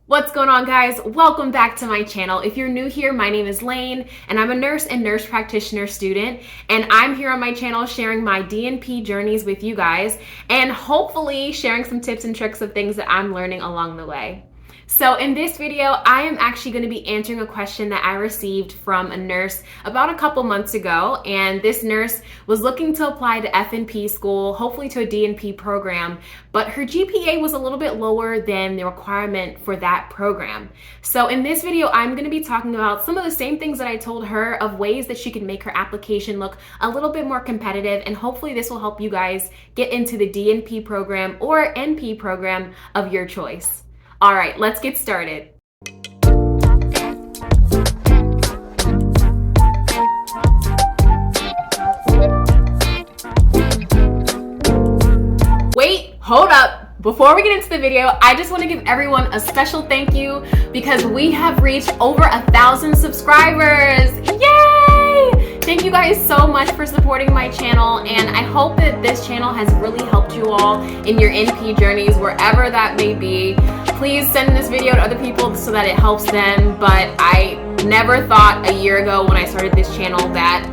What's going on, guys? Welcome back to my channel. If you're new here, my name is Layne and I'm a nurse and nurse practitioner student, and I'm here on my channel sharing my DNP journeys with you guys and hopefully sharing some tips and tricks of things that I'm learning along the way. So in this video, I am actually going to be answering a question that I received from a nurse about a couple months ago, and this nurse was looking to apply to FNP school, hopefully to a DNP program, but her GPA was a little bit lower than the requirement for that program. So in this video, I'm going to be talking about some of the same things that I told her of ways that she can make her application look a little bit more competitive, and hopefully this will help you guys get into the DNP program or NP program of your choice. All right, let's get started. Wait, hold up. Before we get into the video, I just want to give everyone a special thank you because we have reached over 1,000 subscribers. Yay! Thank you guys so much for supporting my channel, and I hope that this channel has really helped you all in your NP journeys, wherever that may be. Please send this video to other people so that it helps them, but I never thought a year ago when I started this channel that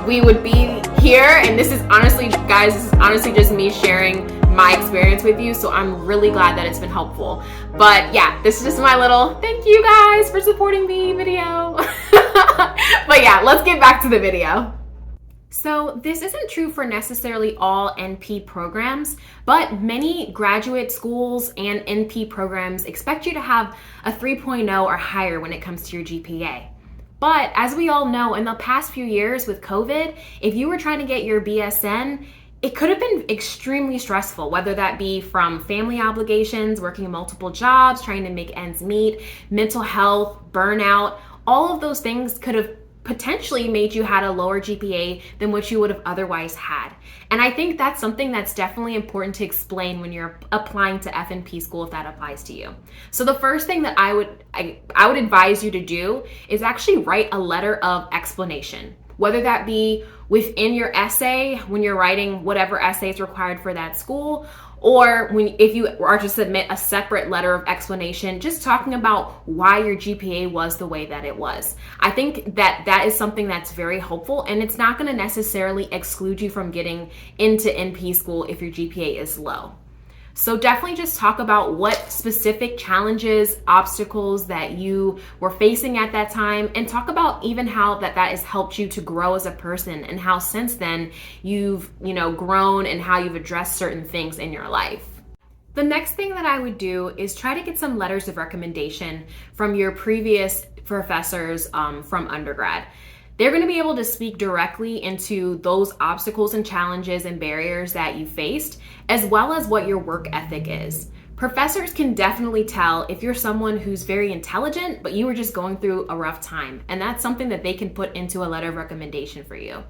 we would be here, and this is honestly, guys, this is honestly just me sharing my experience with you, so I'm really glad that it's been helpful. But yeah, this is just my little thank you guys for supporting me video. But yeah, let's get back to the video. So this isn't true for necessarily all NP programs, but many graduate schools and NP programs expect you to have a 3.0 or higher when it comes to your GPA. But as we all know, in the past few years with COVID, if you were trying to get your BSN, it could have been extremely stressful, whether that be from family obligations, working multiple jobs, trying to make ends meet, mental health, burnout. All of those things could have potentially made you had a lower GPA than what you would have otherwise had. And I think that's something that's definitely important to explain when you're applying to FNP school, if that applies to you. So the first thing that I would advise you to do is actually write a letter of explanation, whether that be within your essay when you're writing whatever essay is required for that school, or if you are to submit a separate letter of explanation, just talking about why your GPA was the way that it was. I think that that is something that's very helpful, and it's not going to necessarily exclude you from getting into NP school if your GPA is low. So definitely just talk about what specific challenges, obstacles that you were facing at that time, and talk about even how that has helped you to grow as a person, and how since then you've, grown and how you've addressed certain things in your life. The next thing that I would do is try to get some letters of recommendation from your previous professors from undergrad. They're going to be able to speak directly into those obstacles and challenges and barriers that you faced, as well as what your work ethic is. Professors can definitely tell if you're someone who's very intelligent, but you were just going through a rough time. And that's something that they can put into a letter of recommendation for you.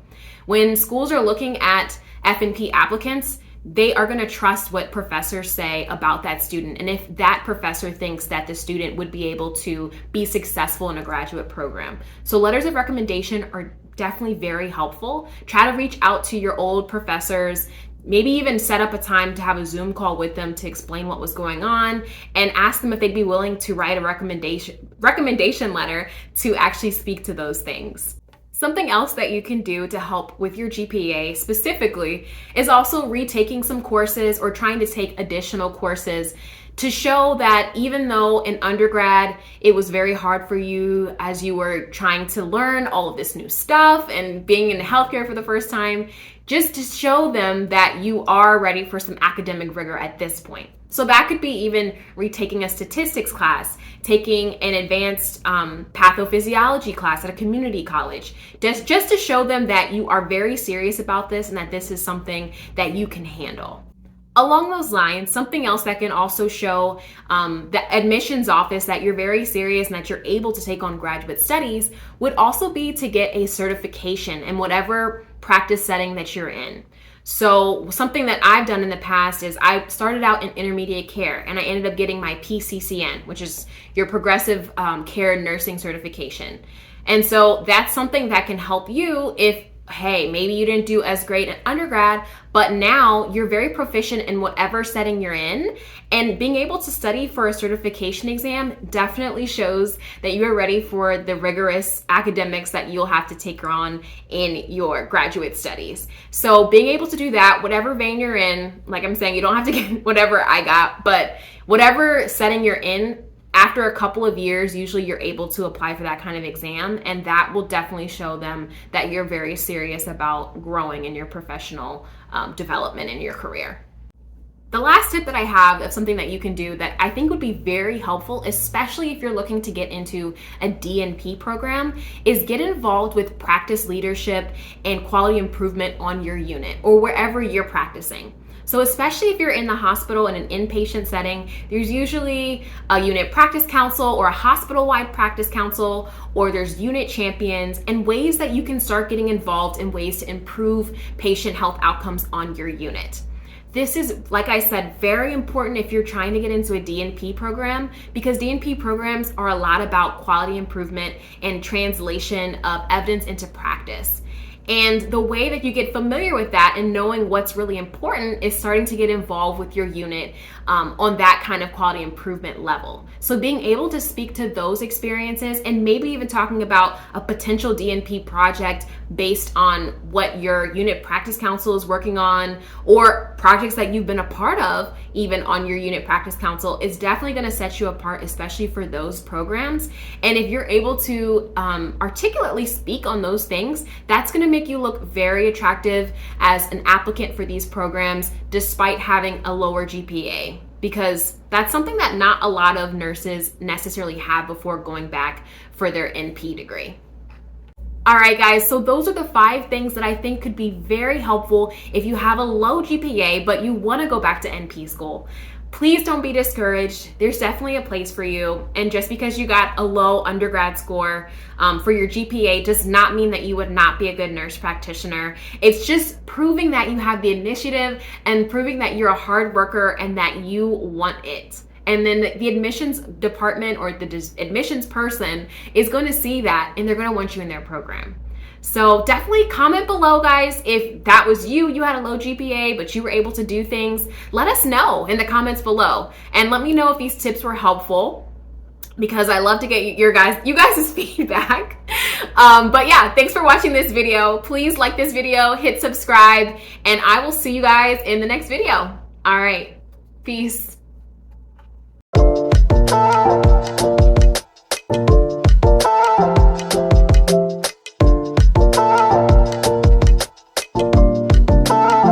When schools are looking at FNP applicants, they are going to trust what professors say about that student, and if that professor thinks that the student would be able to be successful in a graduate program. So letters of recommendation are definitely very helpful. Try to reach out to your old professors, maybe even set up a time to have a Zoom call with them to explain what was going on, and ask them if they'd be willing to write a recommendation letter to actually speak to those things. Something else that you can do to help with your GPA specifically is also retaking some courses or trying to take additional courses to show that even though in undergrad it was very hard for you as you were trying to learn all of this new stuff and being in healthcare for the first time, just to show them that you are ready for some academic rigor at this point. So that could be even retaking a statistics class, taking an advanced pathophysiology class at a community college, just to show them that you are very serious about this and that this is something that you can handle. Along those lines, something else that can also show the admissions office that you're very serious and that you're able to take on graduate studies would also be to get a certification in whatever practice setting that you're in. So something that I've done in the past is I started out in intermediate care, and I ended up getting my PCCN, which is your progressive care nursing certification. And so that's something that can help you if hey, maybe you didn't do as great in undergrad, but now you're very proficient in whatever setting you're in. And being able to study for a certification exam definitely shows that you are ready for the rigorous academics that you'll have to take on in your graduate studies. So being able to do that, whatever vein you're in, like I'm saying, you don't have to get whatever I got, but whatever setting you're in, after a couple of years, usually you're able to apply for that kind of exam, and that will definitely show them that you're very serious about growing in your professional development in your career. The last tip that I have of something that you can do that I think would be very helpful, especially if you're looking to get into a DNP program, is get involved with practice leadership and quality improvement on your unit or wherever you're practicing. So especially if you're in the hospital in an inpatient setting, there's usually a unit practice council or a hospital-wide practice council, or there's unit champions and ways that you can start getting involved in ways to improve patient health outcomes on your unit. This is, like I said, very important if you're trying to get into a DNP program, because DNP programs are a lot about quality improvement and translation of evidence into practice. And the way that you get familiar with that and knowing what's really important is starting to get involved with your unit on that kind of quality improvement level. So being able to speak to those experiences and maybe even talking about a potential DNP project based on what your unit practice council is working on, or projects that you've been a part of even on your unit practice council, is definitely going to set you apart, especially for those programs. And if you're able to articulately speak on those things, that's going to make you look very attractive as an applicant for these programs despite having a lower GPA, because that's something that not a lot of nurses necessarily have before going back for their NP degree. All right, guys, so those are the 5 things that I think could be very helpful if you have a low GPA, but you want to go back to NP school. Please don't be discouraged. There's definitely a place for you. And just because you got a low undergrad score for your GPA does not mean that you would not be a good nurse practitioner. It's just proving that you have the initiative and proving that you're a hard worker and that you want it. And then the admissions department or the admissions person is going to see that, and they're going to want you in their program. So definitely comment below, guys, if that was you had a low GPA, but you were able to do things. Let us know in the comments below, and let me know if these tips were helpful, because I love to get you guys' feedback. But yeah, thanks for watching this video. Please like this video, hit subscribe, and I will see you guys in the next video. All right, peace.